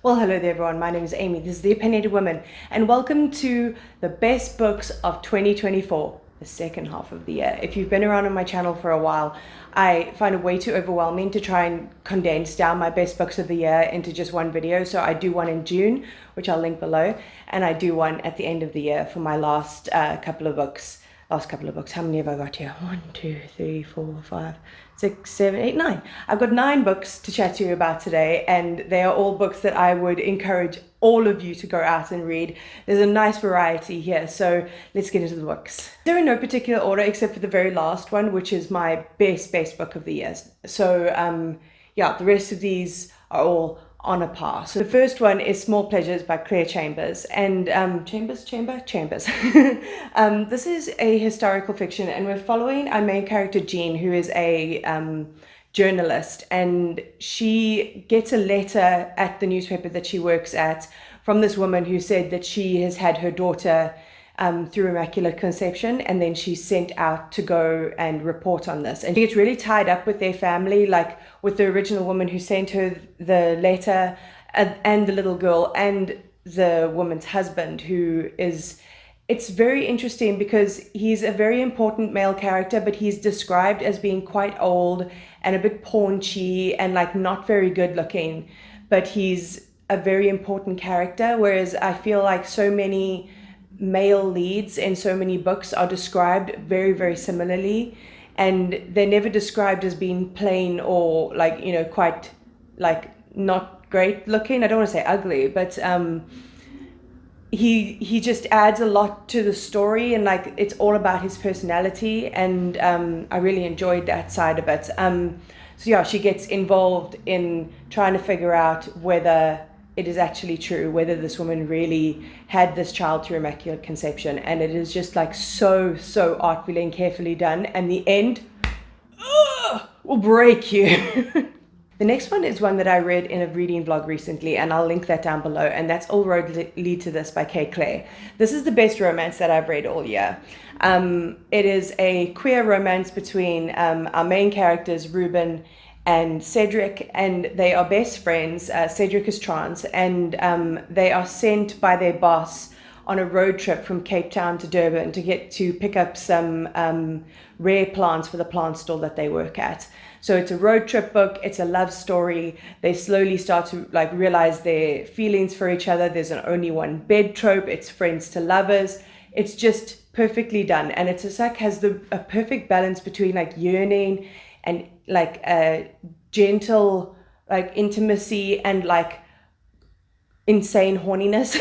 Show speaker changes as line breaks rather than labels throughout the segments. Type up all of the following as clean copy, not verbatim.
Well, hello there everyone, my name is Amy, this is The Opinionated Woman, and welcome to the best books of 2024, the second half of the year. If you've been around on my channel for a while, I find it way too overwhelming to try and condense down my best books of the year into just one video, so I do one in June, which I'll link below, and I do one at the end of the year for my last couple of books. How many have I got here? 1, 2, 3, 4, 5, 6, 7, 8, 9. I've got 9 books to chat to you about today, and they are all books that I would encourage all of you to go out and read. There's a nice variety here, so let's get into the books. They're in no particular order except for the very last one, which is my best book of the year. So yeah, the rest of these are all on a par. So the first one is Small Pleasures by Clare Chambers, and Chambers. This is a historical fiction, and we're following our main character Jean, who is a journalist, and she gets a letter at the newspaper that she works at from this woman who said that she has had her daughter through Immaculate Conception, and then she's sent out to go and report on this. And she gets really tied up with their family, like with the original woman who sent her the letter, and the little girl, and the woman's husband, who is... It's very interesting because he's a very important male character, but he's described as being quite old and a bit paunchy and like not very good looking, but he's a very important character, whereas I feel like so many male leads in so many books are described very, very similarly, and they're never described as being plain or like, you know, quite like not great looking. I don't want to say ugly, but he just adds a lot to the story, and like it's all about his personality, and I really enjoyed that side of it. So yeah, she gets involved in trying to figure out whether it is actually true, whether this woman really had this child through Immaculate Conception, and it is just like so artfully and carefully done, and the end will break you. The next one is one that I read in a reading vlog recently, and I'll link that down below, and that's All Roads Lead to This by Clare. This is the best romance that I've read all year. It is a queer romance between our main characters, Ruben and Cedric, and they are best friends. Cedric is trans, and they are sent by their boss on a road trip from Cape Town to Durban to get to pick up some rare plants for the plant store that they work at. So it's a road trip book, it's a love story. They slowly start to like realize their feelings for each other. There's an only one bed trope, it's friends to lovers. It's just perfectly done, and it's just like has a perfect balance between like yearning and like a gentle like intimacy and like insane horniness.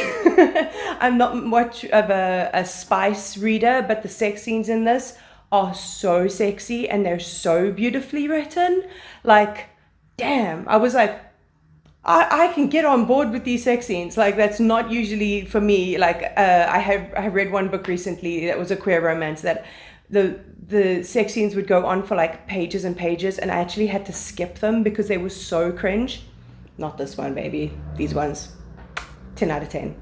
I'm not much of a spice reader, but the sex scenes in this are so sexy and they're so beautifully written. Like, damn, I was like, I can get on board with these sex scenes. Like, that's not usually for me. Like, I have read one book recently that was a queer romance that the sex scenes would go on for like pages and pages, and I actually had to skip them because they were so cringe. Not this one, baby. These ones, 10 out of 10.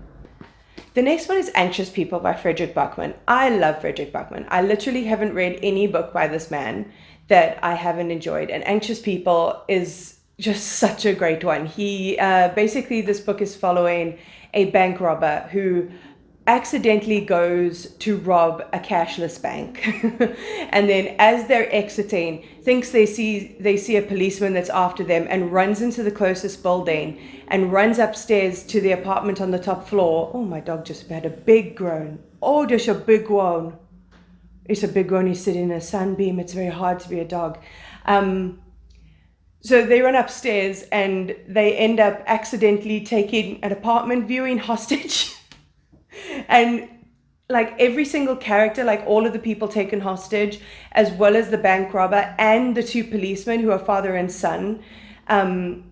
The next one is Anxious People by Fredrik Backman. I love Fredrik Backman. I literally haven't read any book by this man that I haven't enjoyed, and Anxious People is just such a great one. He basically, this book is following a bank robber who accidentally goes to rob a cashless bank and then as they're exiting thinks they see a policeman that's after them, and runs into the closest building and runs upstairs to the apartment on the top floor. Oh, my dog just had a big groan. Oh, there's a big groan. It's a big groan. He's sitting in a sunbeam. It's very hard to be a dog. So they run upstairs and they end up accidentally taking an apartment viewing hostage. And like every single character, like all of the people taken hostage, as well as the bank robber and the 2 policemen who are father and son, that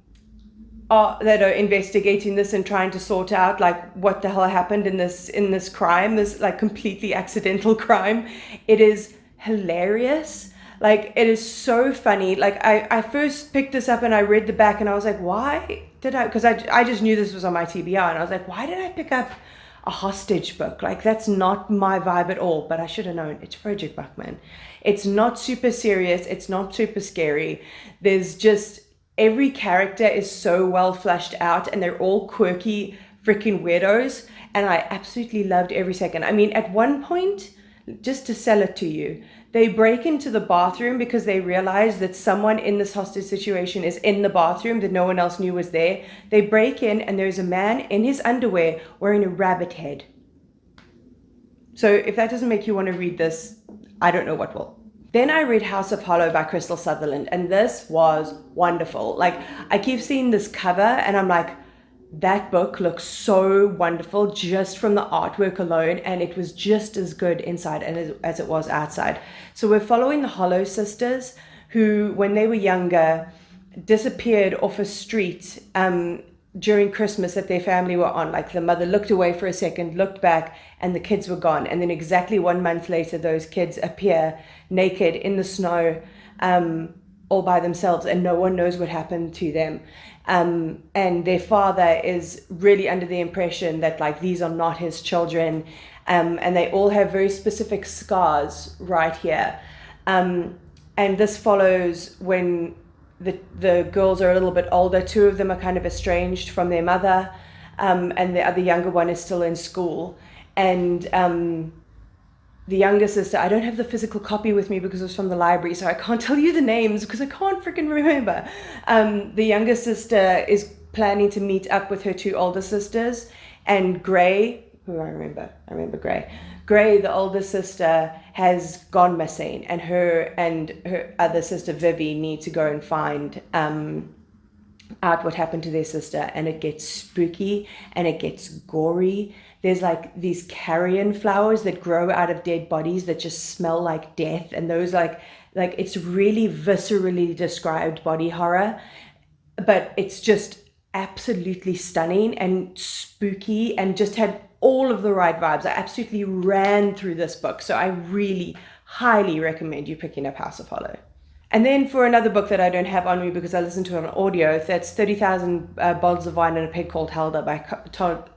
are investigating this and trying to sort out like what the hell happened in this crime, this like completely accidental crime. It is hilarious. Like, it is so funny. Like, I first picked this up and I read the back and I was like, why did I? Because I just knew this was on my TBR, and I was like, why did I pick up a hostage book? Like, that's not my vibe at all, but I should have known. It's Fredrik Backman. It's not super serious. It's not super scary. There's just every character is so well fleshed out, and they're all quirky freaking weirdos, and I absolutely loved every second. I mean, at one point, just to sell it to you, they break into the bathroom because they realize that someone in this hostage situation is in the bathroom that no one else knew was there. They break in and there's a man in his underwear wearing a rabbit head. So if that doesn't make you want to read this, I don't know what will. Then I read House of Hollow by Krystal Sutherland, and this was wonderful. Like, I keep seeing this cover and I'm like, that book looks so wonderful just from the artwork alone, and it was just as good inside as it was outside. So we're following the Hollow sisters, who, when they were younger, disappeared off a street during Christmas that their family were on. Like, the mother looked away for a second, looked back, and the kids were gone. And then exactly 1 month later, those kids appear naked in the snow, all by themselves, and no one knows what happened to them. And their father is really under the impression that, like, these are not his children, and they all have very specific scars right here. And this follows when the girls are a little bit older. 2 of them are kind of estranged from their mother, and the other younger one is still in school. And the younger sister, I don't have the physical copy with me because it was from the library, so I can't tell you the names because I can't freaking remember. The younger sister is planning to meet up with her 2 older sisters, and Gray, who I remember Gray, the older sister, has gone missing, and her other sister Vivi need to go and find out what happened to their sister, and it gets spooky and it gets gory. There's like these carrion flowers that grow out of dead bodies that just smell like death, and those like it's really viscerally described body horror, but it's just absolutely stunning and spooky and just had all of the right vibes. I absolutely ran through this book, so I really highly recommend you picking up House of Hollow. And then for another book that I don't have on me because I listened to it on audio, that's 30,000 Bottles of Wine and a Pig Called Helga by Todd.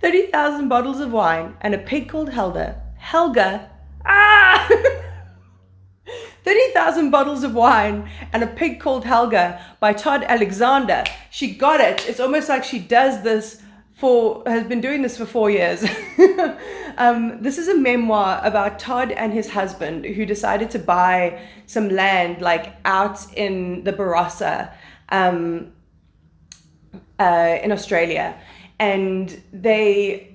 30,000 Bottles of Wine and a Pig Called Helga. 30,000 Bottles of Wine and a Pig Called Helga by Todd Alexander. She got it. It's almost like she does this has been doing this for 4 years. This is a memoir about Todd and his husband who decided to buy some land like out in the Barossa in Australia. And they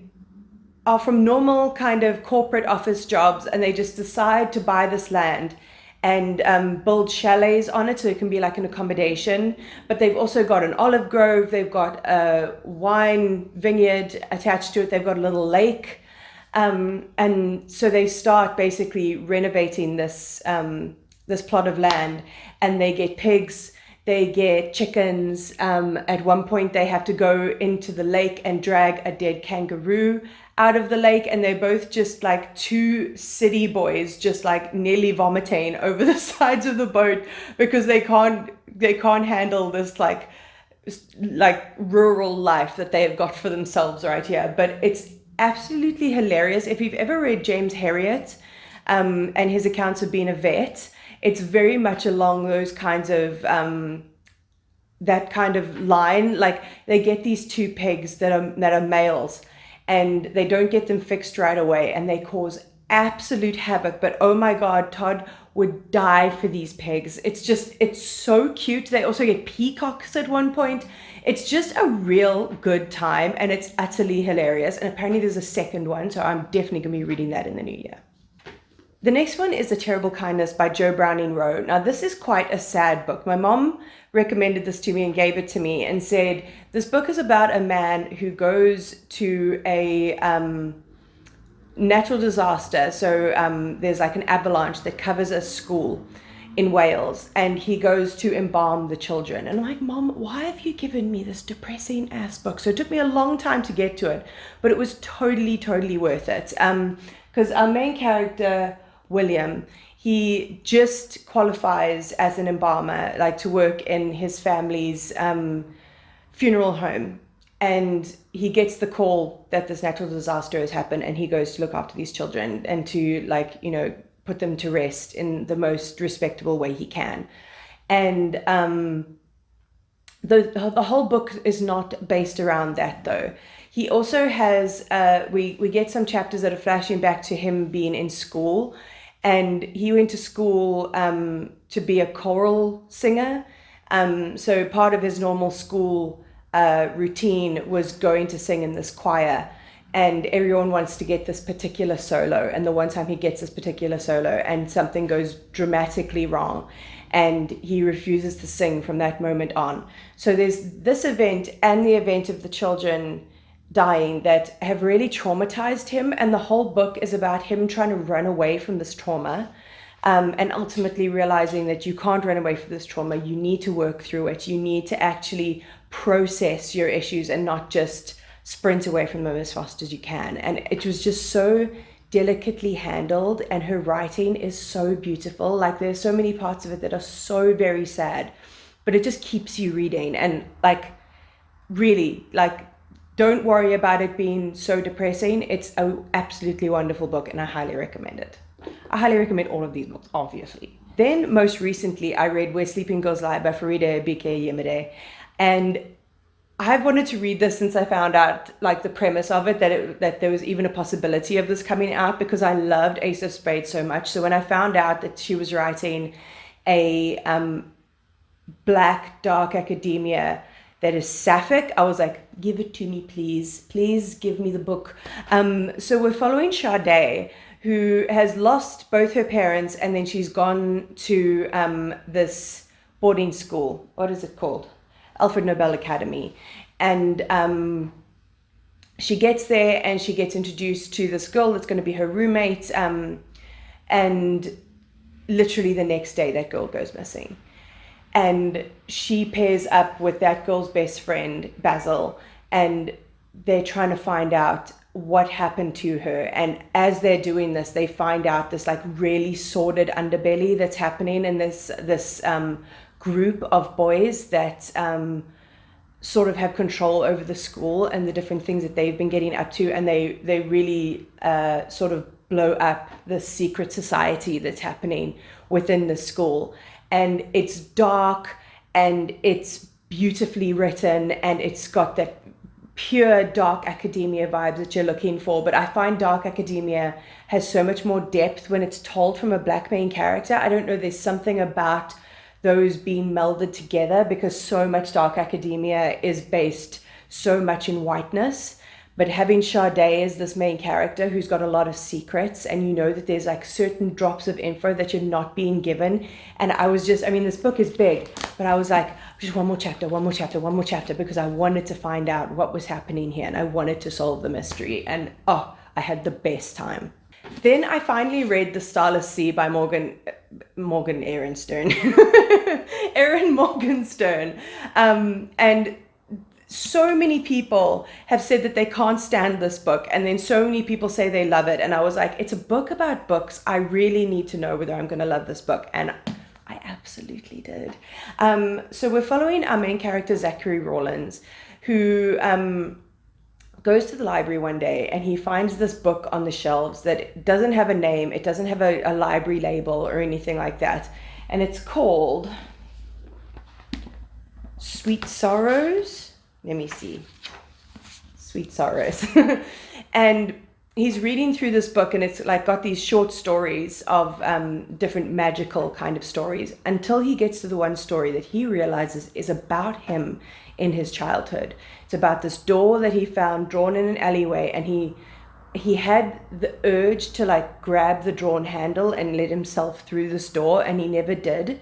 are from normal kind of corporate office jobs, and they just decide to buy this land and build chalets on it so it can be like an accommodation. But they've also got an olive grove, they've got a wine vineyard attached to it, they've got a little lake. And so they start basically renovating this plot of land, and they get pigs, they get chickens. At one point they have to go into the lake and drag a dead kangaroo out of the lake, and they're both just like 2 city boys just like nearly vomiting over the sides of the boat because they can't handle this like rural life that they have got for themselves right here. But it's absolutely hilarious. If you've ever read James Herriot and his accounts of being a vet, it's very much along those kinds of that kind of line. Like, they get these 2 pigs that are males, and they don't get them fixed right away, and they cause absolute havoc. But oh my God, Todd would die for these pigs. It's so cute. They also get peacocks at one point. It's just a real good time, and it's utterly hilarious. And apparently there's a second one, so I'm definitely gonna be reading that in the new year. The next one is The Terrible Kindness by Jo Browning Wroe. Now, this is quite a sad book. My mom recommended this to me and gave it to me and said, this book is about a man who goes to a natural disaster. So there's like an avalanche that covers a school in Wales, and he goes to embalm the children. And I'm like, Mom, why have you given me this depressing ass book? So it took me a long time to get to it, but it was totally, totally worth it. Because our main character, William, he just qualifies as an embalmer, like to work in his family's funeral home. And he gets the call that this natural disaster has happened, and he goes to look after these children and to, like, you know, put them to rest in the most respectable way he can. And the whole book is not based around that, though. He also has, we get some chapters that are flashing back to him being in school, and he went to school to be a choral singer. So part of his normal school routine was going to sing in this choir, and everyone wants to get this particular solo. And the one time he gets this particular solo and something goes dramatically wrong, and he refuses to sing from that moment on. So there's this event and the event of the children dying that have really traumatized him, and the whole book is about him trying to run away from this trauma, and ultimately realizing that you can't run away from this trauma. You need to work through it. You need to actually process your issues and not just sprint away from them as fast as you can. And it was just so delicately handled, and her writing is so beautiful. Like, there's so many parts of it that are so very sad, but it just keeps you reading. And like, really, like, don't worry about it being so depressing. It's an absolutely wonderful book, and I highly recommend it. I highly recommend all of these books, obviously. Then most recently, I read Where Sleeping Girls Lie by Faridah, Abike, Iyimide. And I've wanted to read this since I found out, like, the premise of it, that there was even a possibility of this coming out, because I loved Ace of Spades so much. So when I found out that she was writing a black dark academia that is sapphic, I was like, give it to me, please. Please give me the book. So we're following Sade, who has lost both her parents, and then she's gone to this boarding school. What is it called? Alfred Nobel Academy. And she gets there and she gets introduced to this girl that's going to be her roommate. And literally the next day, that girl goes missing. And she pairs up with that girl's best friend, Basil, and they're trying to find out what happened to her. And as they're doing this, they find out this like really sordid underbelly that's happening in this group of boys that sort of have control over the school and the different things that they've been getting up to. And they really sort of blow up the secret society that's happening within the school. And it's dark and it's beautifully written, and it's got that pure dark academia vibes that you're looking for. But I find dark academia has so much more depth when it's told from a black main character. I don't know, there's something about those being melded together, because so much dark academia is based so much in whiteness. But having Sade as this main character who's got a lot of secrets, and you know that there's like certain drops of info that you're not being given. And I was just, I mean, this book is big, but I was like, just one more chapter, because I wanted to find out what was happening here, and I wanted to solve the mystery. And I had the best time. Then I finally read The Starless Sea by Erin Stern. Erin Morgenstern. And so many people have said that they can't stand this book, and then so many people say they love it. And I was like, it's a book about books. I really need to know whether I'm going to love this book. And I absolutely did. So we're following our main character, Zachary Rawlins, who goes to the library one day, and he finds this book on the shelves that doesn't have a name. It doesn't have a library label or anything like that. And it's called Sweet Sorrows. Let me see. Sweet Sorrows. And he's reading through this book, and it's like got these short stories of different magical kind of stories, until he gets to the one story that he realizes is about him in his childhood. It's about this door that he found drawn in an alleyway, and he had the urge to like grab the drawn handle and let himself through this door, and he never did.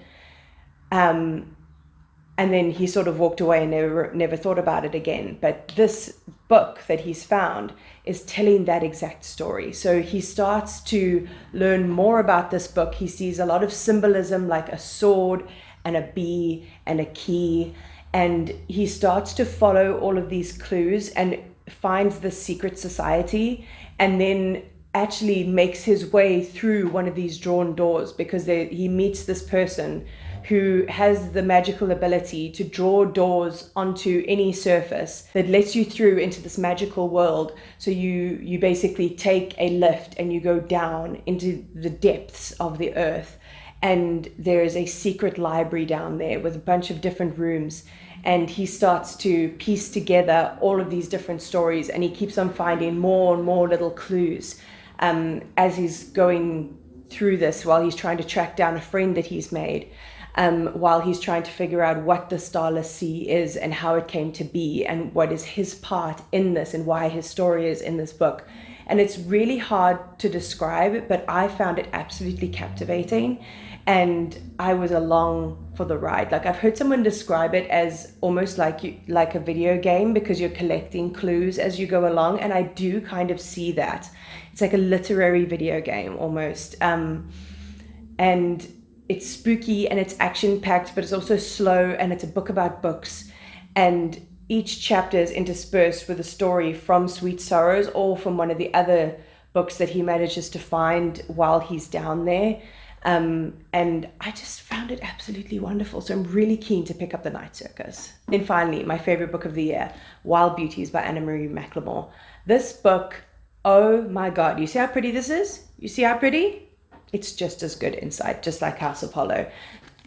And then he sort of walked away and never thought about it again. But this book that he's found is telling that exact story. So he starts to learn more about this book. He sees a lot of symbolism, like a sword and a bee and a key. And he starts to follow all of these clues and finds the secret society, and then actually makes his way through one of these drawn doors, because he meets this person who has the magical ability to draw doors onto any surface that lets you through into this magical world. So you basically take a lift and you go down into the depths of the earth, and there is a secret library down there with a bunch of different rooms, and he starts to piece together all of these different stories, and he keeps on finding more and more little clues as he's going through this, while he's trying to track down a friend that he's made, while he's trying to figure out what the Starless Sea is and how it came to be and what is his part in this and why his story is in this book. And it's really hard to describe, but I found it absolutely captivating, and I was along for the ride. Like, I've heard someone describe it as almost like a video game, because you're collecting clues as you go along, and I do kind of see that. It's like a literary video game almost, and it's spooky and it's action-packed, but it's also slow, and it's a book about books, and each chapter is interspersed with a story from Sweet Sorrows or from one of the other books that he manages to find while he's down there. And I just found it absolutely wonderful. So I'm really keen to pick up The Night Circus. And finally, my favorite book of the year, Wild Beauties by Anna-Marie McLemore. This book, oh my God, you see how pretty this is? You see how pretty? It's just as good inside, just like House of Hollow.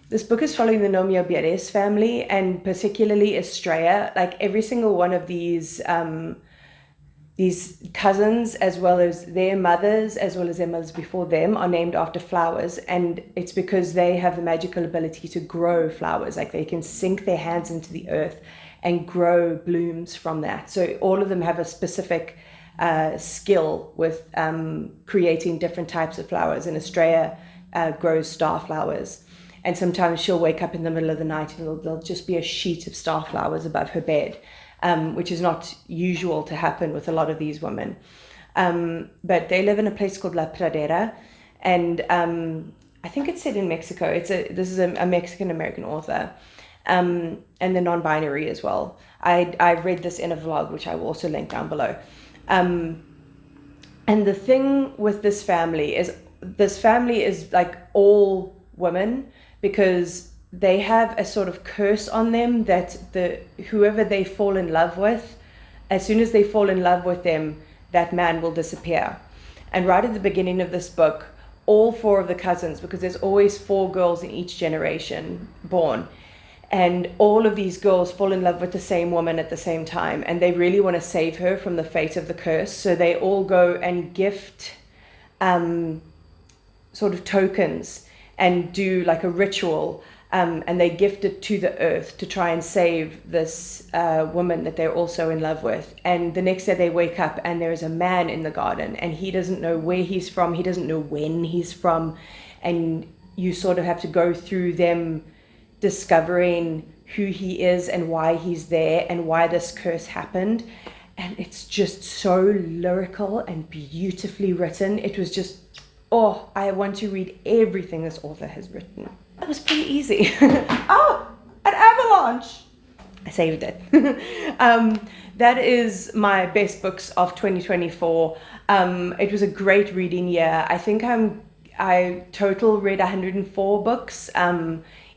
This book is following the Nomia Bieres family, and particularly Estrella. Like, every single one of these cousins, as well as their mothers, as well as their mothers before them, are named after flowers. And it's because they have the magical ability to grow flowers. Like, they can sink their hands into the earth and grow blooms from that. So all of them have a specific skill with creating different types of flowers. And Estrella grows star flowers. And sometimes she'll wake up in the middle of the night and there'll just be a sheet of star flowers above her bed, which is not usual to happen with a lot of these women. But they live in a place called La Pradera, and I think it's set in Mexico. This is a Mexican-American author, and they're non-binary as well. I read this in a vlog, which I will also link down below. And the thing with this family is like all women, because they have a sort of curse on them that whoever they fall in love with, as soon as they fall in love with them, that man will disappear. And right at the beginning of this book, all four of the cousins, because there's always 4 girls in each generation born, and all of these girls fall in love with the same woman at the same time, and they really want to save her from the fate of the curse. So they all go and gift sort of tokens and do like a ritual, and they gift it to the earth to try and save this woman that they're also in love with. And the next day they wake up and there's a man in the garden, and he doesn't know where he's from, he doesn't know when he's from, and you sort of have to go through them discovering who he is and why he's there and why this curse happened. And it's just so lyrical and beautifully written. It was just, oh, I want to read everything this author has written. That was pretty easy. Oh, an avalanche! I saved it. That is my best books of 2024. It was a great reading year. I think I total read 104 books,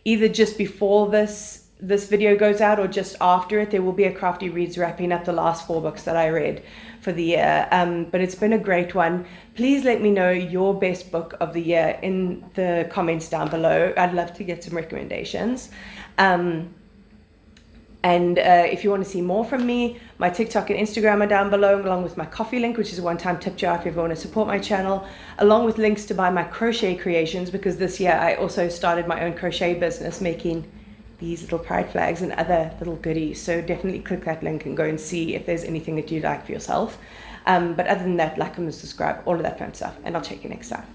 either just before this video goes out or just after it. There will be a Crafty Reads wrapping up the last 4 books that I read for the year, but it's been a great one. Please let me know your best book of the year in the comments down below. I'd love to get some recommendations. And if you want to see more from me, my TikTok and Instagram are down below, along with my Kofi link, which is a one-time tip jar if you ever want to support my channel, along with links to buy my crochet creations, because this year I also started my own crochet business, making these little pride flags and other little goodies. So definitely click that link and go and see if there's anything that you like for yourself. But other than that, like and subscribe, all of that fun stuff, and I'll check you next time.